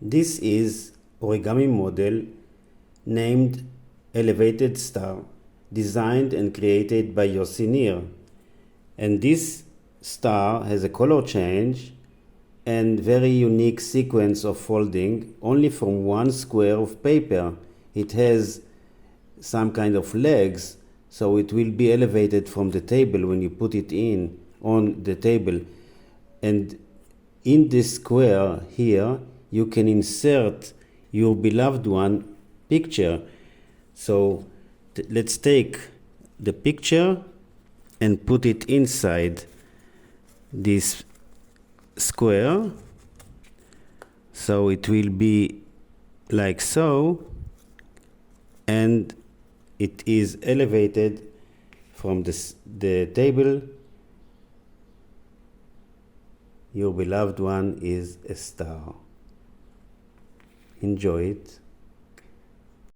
This is origami model named Elevated Star, designed and created by Yossi Nir. And this star has a color change and very unique sequence of folding only from one square of paper. It has some kind of legs, so it will be elevated from the table when you put it in on the table. And in this square here, you can insert your beloved one picture. So let's take the picture and put it inside this square. So it will be like so, and it is elevated from the table. Your beloved one is a star. Enjoy it.